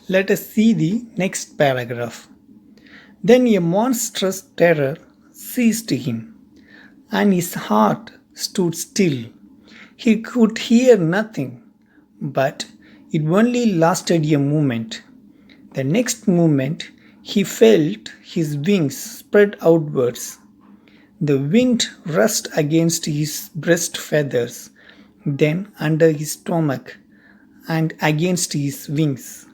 Let us see the next paragraph. Then a monstrous terror seized him, and his heart stood still. He could hear nothing, but it only lasted a moment. The next moment, he felt his wings spread outwards. The wind rushed against his breast feathers, then under his stomach, and against his wings.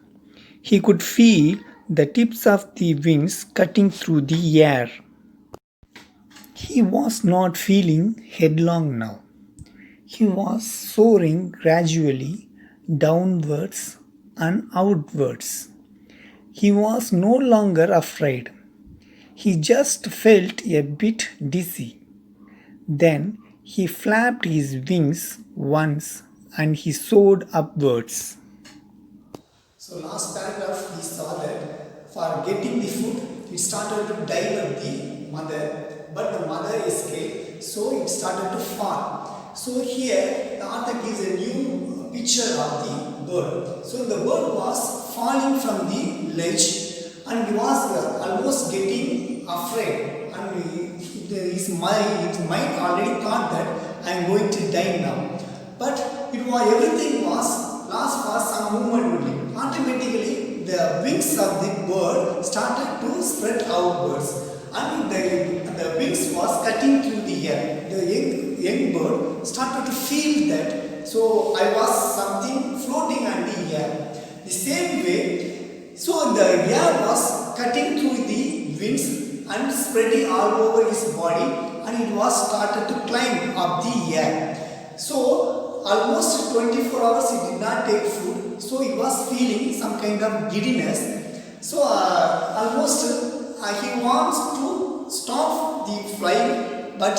He could feel the tips of the wings cutting through the air. He was not feeling headlong now. He was soaring gradually downwards and outwards. He was no longer afraid. He just felt a bit dizzy. Then he flapped his wings once and he soared upwards. So last paragraph we saw that for getting the food, it started to dive at the mother, but the mother escaped, so it started to fall. So here the author gives a new picture of the bird. So the bird was falling from the ledge and he was almost getting afraid, and his mind already thought that I am going to die now. But everything was lost for some moment only. Automatically, the wings of the bird started to spread outwards, and the wings was cutting through the air. The young bird started to feel that. So I was something floating on the air. The same way, so the air was cutting through the wings and spreading all over his body, and it was started to climb up the air. So almost 24 hours he did not take food, so he was feeling some kind of giddiness. So almost he wants to stop the flying, but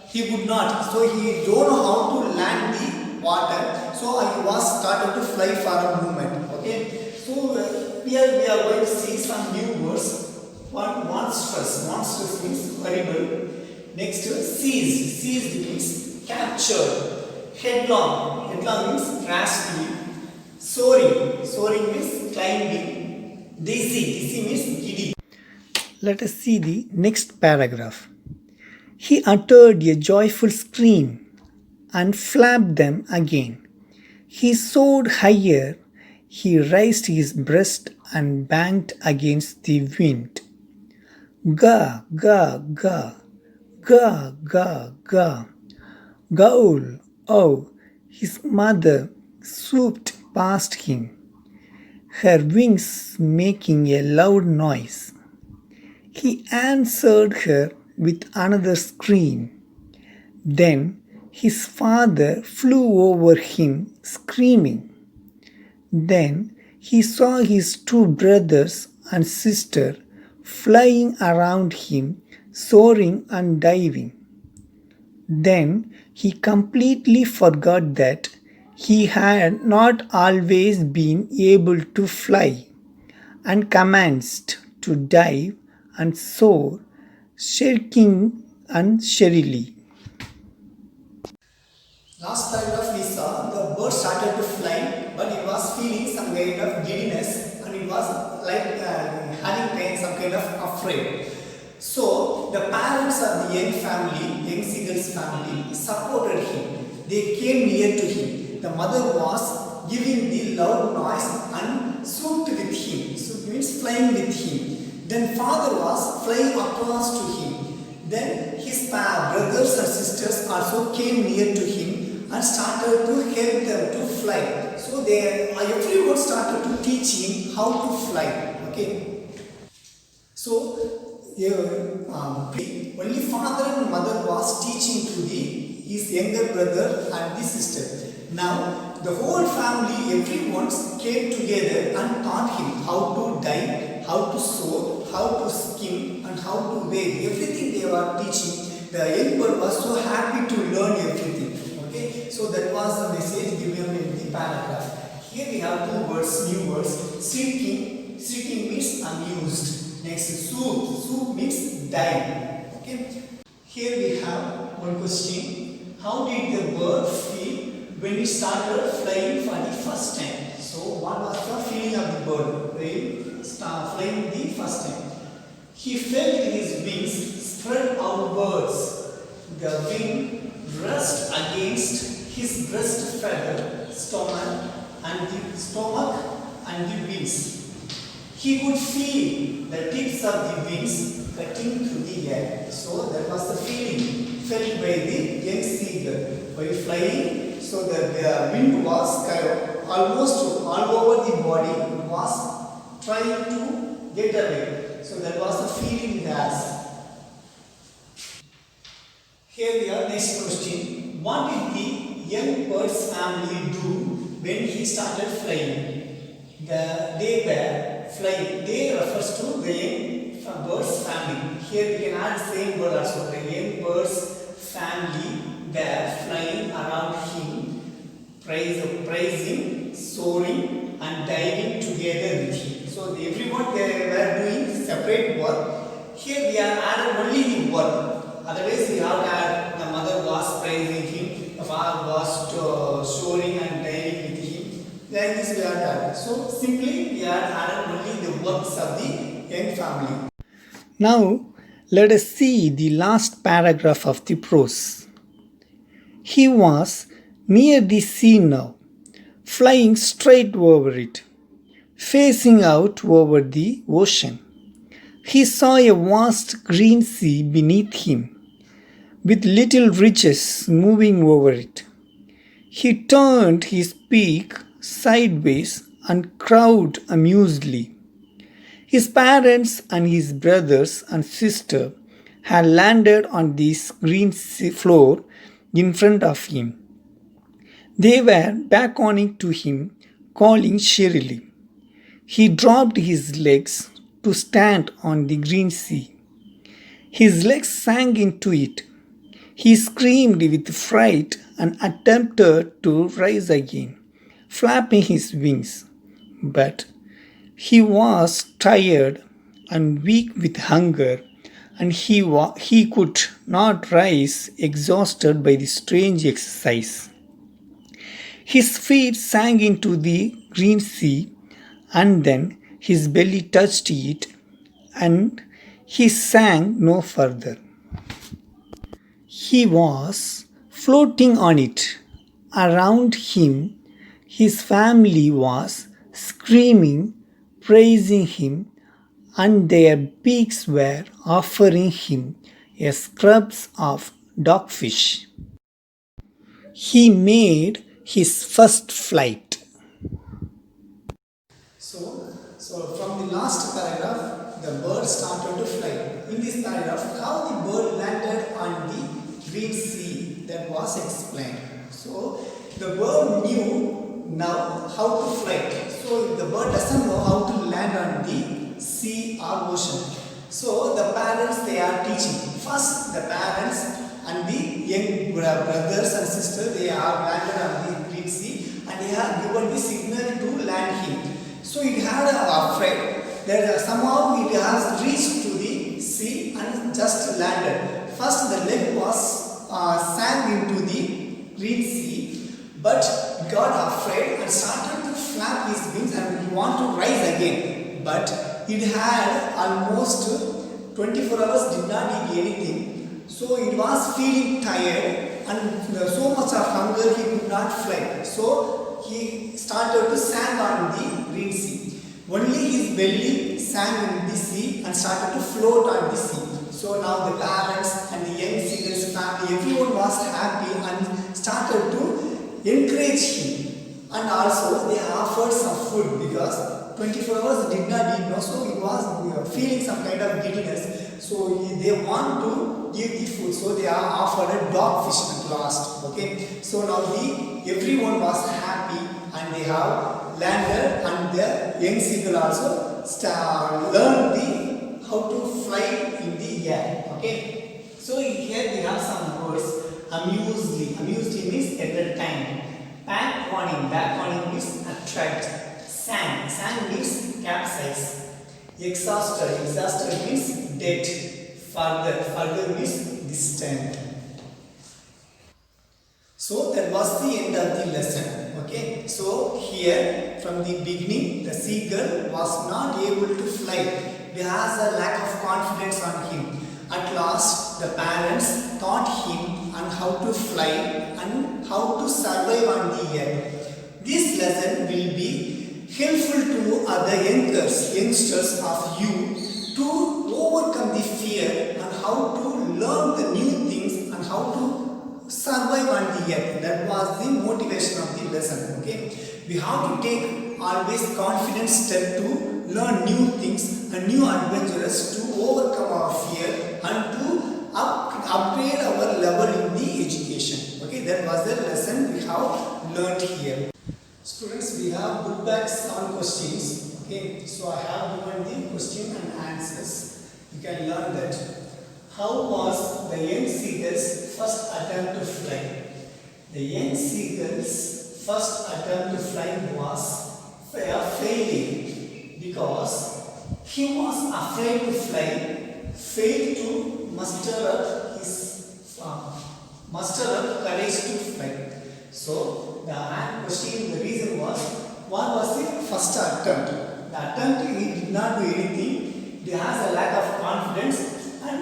he would not. So he don't know how to land the water. So he was started to fly for a moment. Okay. So here we are going to see some new words. One, monstrous. Monstrous means horrible. Next, seized. Seized means captured. Headlong. Headlong means rashly. Soaring. Soaring means climbing. Dizzy. Dizzy means giddy. Let us see the next paragraph. He uttered a joyful scream and flapped them again. He soared higher. He raised his breast and banged against the wind. Ga, ga, ga, ga, ga, ga. Gowl, oh, his mother swooped past him, her wings making a loud noise. He answered her with another scream. Then his father flew over him, screaming. Then he saw his two brothers and sister flying around him, soaring and diving. Then he completely forgot that he had not always been able to fly, and commenced to dive and soar, shaking and shrilly. Last paragraph we saw the bird started to fly, but it was feeling some kind of giddiness, and it was like having pain, some kind of afraid. So the parents of the young family, young seagull's family, supported him. They came near to him. The mother was giving the loud noise and swooped with him. So means flying with him. Then father was flying across to him. Then his brothers and sisters also came near to him and started to help them to fly. So everyone started to teach him how to fly. Okay. So only father and mother was teaching to his younger brother and the sister. Now the whole family, everyone came together and taught him how to dive, how to soar, how to skim, and how to wave. Everything they were teaching. The young bird was so happy to learn everything. Okay, so that was the message given in the paragraph. Here we have two words, new words. Seeking. Seeking means amused. Next, swoop. Swoop means dive. Okay. Here we have one question. How did the bird feel when it started flying for the first time? So what was the feeling of the bird? He felt his wings spread outwards. The wind brushed against his breast feather, stomach and the wings. He could feel the tips of the wings cutting through the air. So that was the feeling felt by the young seagull while flying. So the wind was almost all over the body. It was trying to get away. So that was the feeling it has. Here we are, next question. What did the young bird's family do when he started flying? They were flying. They refers to the young bird's family. Here we can add same word also. The young bird's family were flying around him, praising, soaring and diving together with him. So everyone they were doing separate work. Here we are added only the work. Otherwise we have to add the mother was praising him, the father was soaring and diving with him. Like this we are done. So simply we are added only the works of the young family. Now let us see the last paragraph of the prose. He was near the sea now, flying straight over it, facing out over the ocean. He saw a vast green sea beneath him, with little ridges moving over it. He turned his beak sideways and crowed amusedly. His parents and his brothers and sister had landed on this green floor in front of him. They were beckoning to him, calling cheerily. He dropped his legs to stand on the green sea. His legs sank into it. He screamed with fright and attempted to rise again, flapping his wings. But he was tired and weak with hunger, and he could not rise, exhausted by the strange exercise. His feet sank into the green sea, and then his belly touched it, and he sank no further. He was floating on it. Around him, his family was screaming, praising him, and their beaks were offering him a scraps of dogfish. He made his first flight. So from the last paragraph, the bird started to fly. In this paragraph, how the bird landed on the green sea, that was explained. So the bird knew now how to fly. So if the bird doesn't know how to land on the sea or ocean, so the parents they are teaching. First the parents and the young brothers and sisters they are landed on the green sea and they have given the signal to land him. So it had afraid that somehow it has reached to the sea and just landed. First the leg was sank into the green sea, but got afraid and started to flap his wings and want to rise again. But it had almost 24 hours did not eat anything. So it was feeling tired and so much of hunger he could not fly. So he started to sink on the green sea. Only his belly sank in the sea and started to float on the sea. So now the parents and the young seagull's family, everyone was happy and started to encourage him. And also they offered some food because 24 hours did not eat, no, so he was feeling some kind of giddiness. So they want to give the food, so they are offered a dogfish at last. Okay, so now everyone was happy and they have landed, and the young seagull also learned how to fly in the air. Okay, so here we have some words. Amusedly. Amused means at the time. Back warning means attract. Sang means capsize. Exhausted means dead. Further means distant. So that was the end of the lesson. Okay, so here from the beginning, the seagull was not able to fly. He has a lack of confidence on him. At last, the parents taught him on how to fly and how to survive on the earth. This lesson will be helpful to other youngsters of you to overcome the fear and how to learn the new things and how to survive on the earth. That was the motivation of the lesson. Okay, we have to take always confident step to learn new things and new adventures to overcome our fear and to upgrade our level in the education. Okay, that was the lesson we have learned here. Students, we have put back 7 questions. Okay, so I have given the question and answers. You can learn that. How was the young seagull's first attempt to fly? The young seagull's first attempt to fly was a failure because he was afraid to fly, failed to muster up courage to fly. So the question, the reason was, what was the first attempt? The attempt, he did not do anything. He has a lack of confidence and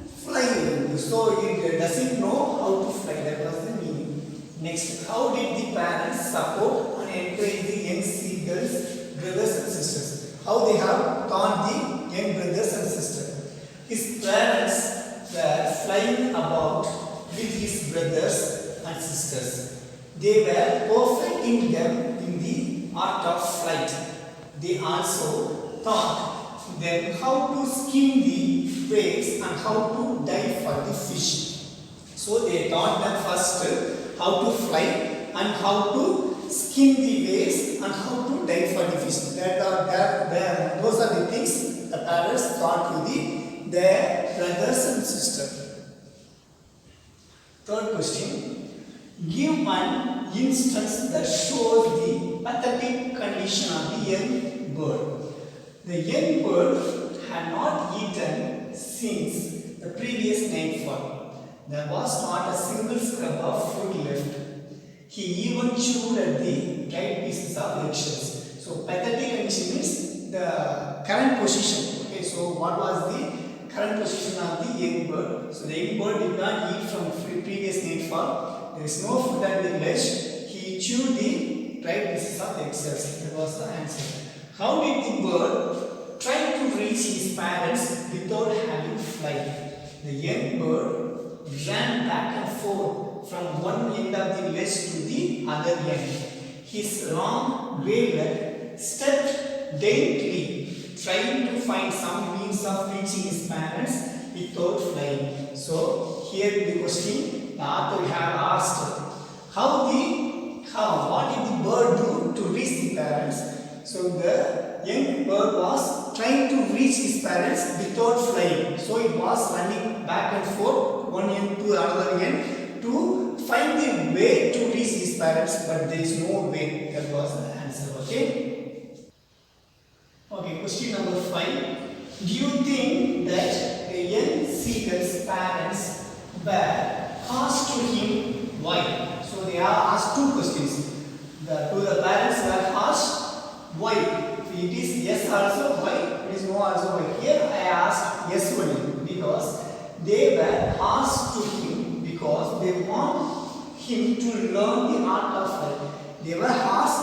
flying. So he doesn't know how to fly. That was the meaning. Next, how did the parents support and encourage the young seagulls, brothers and sisters? How they have taught the young brothers and sisters? His parents were flying about with his brothers and sisters. They were perfecting them in the art of flight. They also taught them how to skim the waves and how to dive for the fish. So they taught them first how to fly and how to skim the waves and how to dive for the fish. Those are the things the parents taught to their brothers and sisters. Third question. Give an instance that shows the pathetic condition of the young bird. The young bird had not eaten since the previous nightfall. There was not a single scrap of food left. He even chewed at the dried pieces of eggshells. So pathetic condition means the current position. Okay, so what was the current position of the young bird? So the young bird did not eat from previous nightfall. There is no food at the ledge. He chewed the dried pieces of eggshells. That was the answer. How did the bird try to reach his parents without having flight? The young bird ran back and forth from one end of the ledge to the other end. His long wavelet stepped daintily, trying to find some means of reaching his parents without flying. So here the question, the author have asked, what did the bird do to reach the parents? So the young bird was trying to reach his parents without flying. So it was running back and forth, one end to another end, to find the way to reach his parents, but there is no way. That was the answer. Okay. Okay. Question number 5. Do you think that the young seagull's parents were harsh to him? Why? So they are asked 2 questions. To the parents were harsh. Why? If it is yes also, why? It is no also, why? Here I asked yes only because they were harsh to him because they want him to learn the art of flight. They were harsh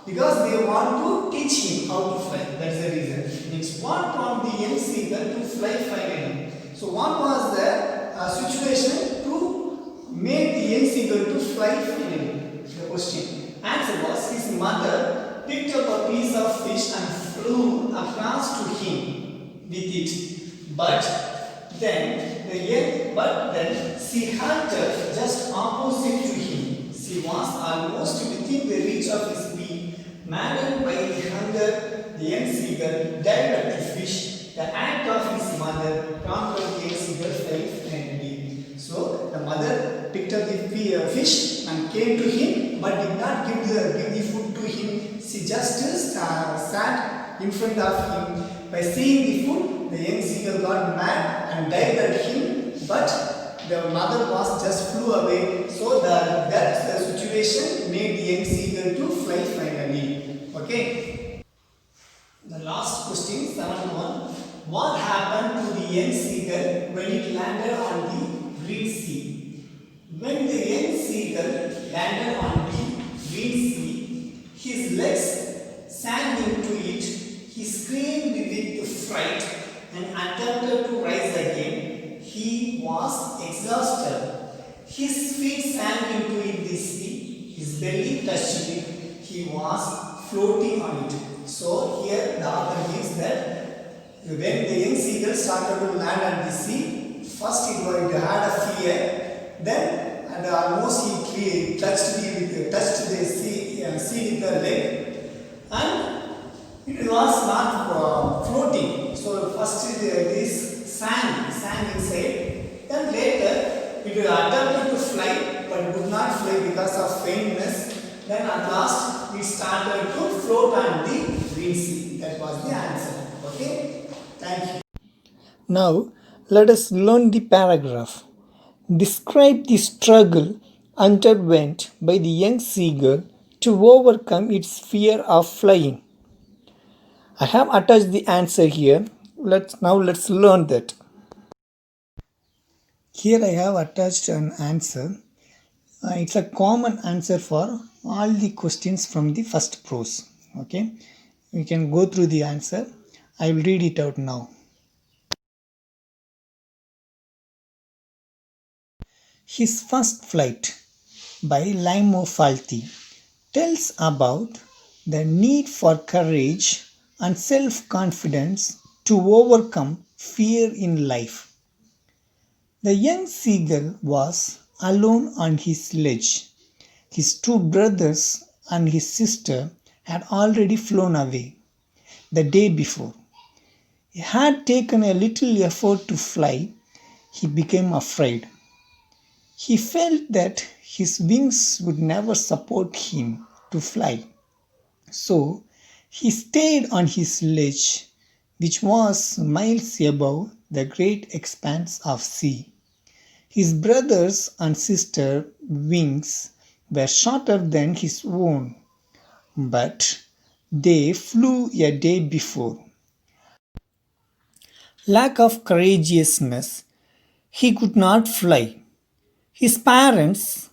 because they want to teach him how to fly. That's the reason. Means what prompted the young seagull to fly finally? So what was the situation to make the young seagull to fly finally? The question. Answer was his mother picked up a piece of fish and flew across to him with it. But then she halted just opposite to him. She was almost within the reach of his beak. Maddened by the hunger, the young seagull dived at the fish. The act of his mother prompted the young seagull fly finally. So the mother picked up the fish and came to him, but did not give the food to him. She just sat in front of him. By seeing the food, the young seagull got mad and dived at him, but the mother was just flew away. So that situation made the young seagull to fly finally. Okay. The last question, seventh one. What happened to the young seagull when it landed on the green sea? When the young seagull landed on the green sea, his legs sank into it. He screamed with fright and attempted to rise again. He was exhausted. His feet sank into the sea. His belly touched it. He was floating on it. So here the author gives that when the young seagull started to land at the sea, first it had a fear, then and almost he touched the sea with the leg, and it was not floating. So first this sang inside. Then later it attempted to fly, but could not fly because of faintness. Then at last it started to float on the green sea. That was the answer. Okay. Thank you. Now, let us learn the paragraph. Describe the struggle underwent by the young seagull to overcome its fear of flying. I have attached the answer here. Let's learn that. Here I have attached an answer. It's a common answer for all the questions from the first prose. Okay, we can go through the answer. I will read it out now. His First Flight by Limo Falti tells about the need for courage and self-confidence to overcome fear in life. The young seagull was alone on his sledge. His two brothers and his sister had already flown away the day before. He had taken a little effort to fly. He became afraid. He felt that his wings would never support him to fly. So he stayed on his sledge, which was miles above the great expanse of sea. His brothers and sister wings were shorter than his own, but they flew a day before. Lack of courageousness, he could not fly. His parents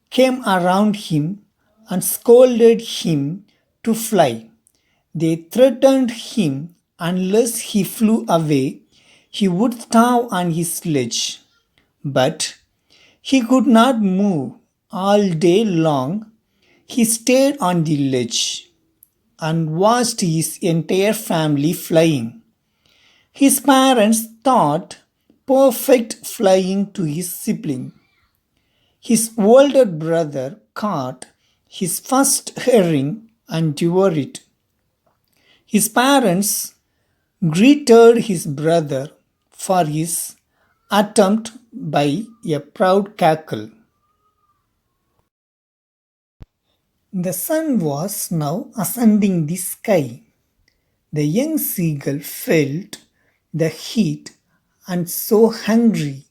came around him and scolded him to fly. They threatened him unless he flew away, he would starve on his sledge. But he could not move all day long. He stayed on the ledge and watched his entire family flying. His parents taught perfect flying to his sibling. His older brother caught his first herring and devoured it. His parents greeted his brother for his attempt by a proud cackle. The sun was now ascending the sky. The young seagull felt the heat and so hungry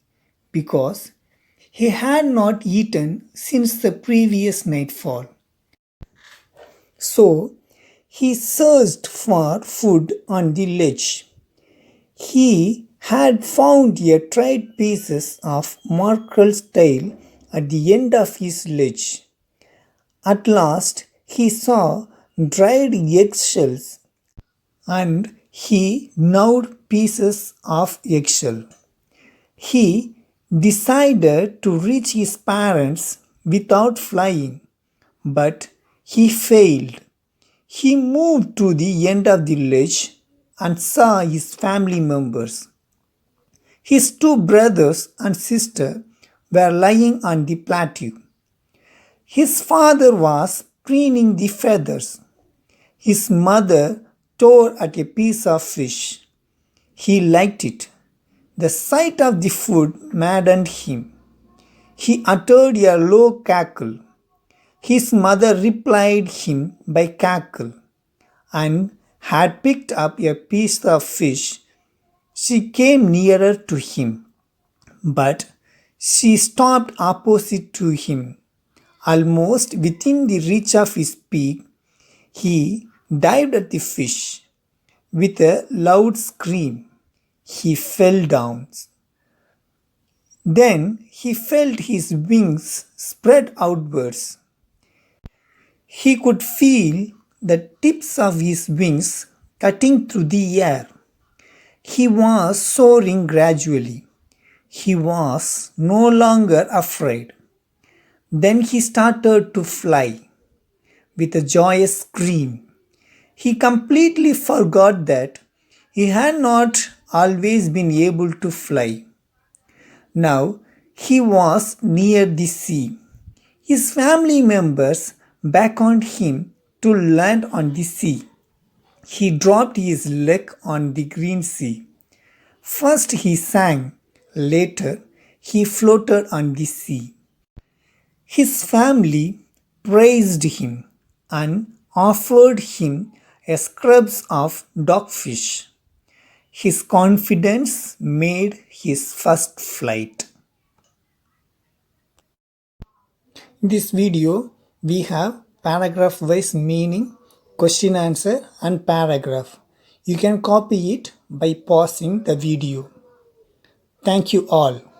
because he had not eaten since the previous nightfall. So he searched for food on the ledge. He had found a dried pieces of mackerel's tail at the end of his ledge. At last he saw dried eggshells and he gnawed pieces of eggshell. He decided to reach his parents without flying, but he failed. He moved to the end of the ledge and saw his family members. His two brothers and sister were lying on the plateau. His father was preening the feathers. His mother tore at a piece of fish. He liked it. The sight of the food maddened him. He uttered a low cackle. His mother replied him by cackle, and had picked up a piece of fish. She came nearer to him, but she stopped opposite to him, almost within the reach of his beak. He dived at the fish. With a loud scream, he fell down. Then he felt his wings spread outwards. He could feel the tips of his wings cutting through the air. He was soaring gradually. He was no longer afraid. Then he started to fly with a joyous scream. He completely forgot that he had not always been able to fly. Now he was near the sea. His family members beckoned him to land on the sea. He dropped his leg on the green sea. First he sang, later he floated on the sea. His family praised him and offered him a scraps of dogfish. His confidence made his first flight. In this video, we have paragraph wise meaning, question answer and paragraph. You can copy it by pausing the video. Thank you all.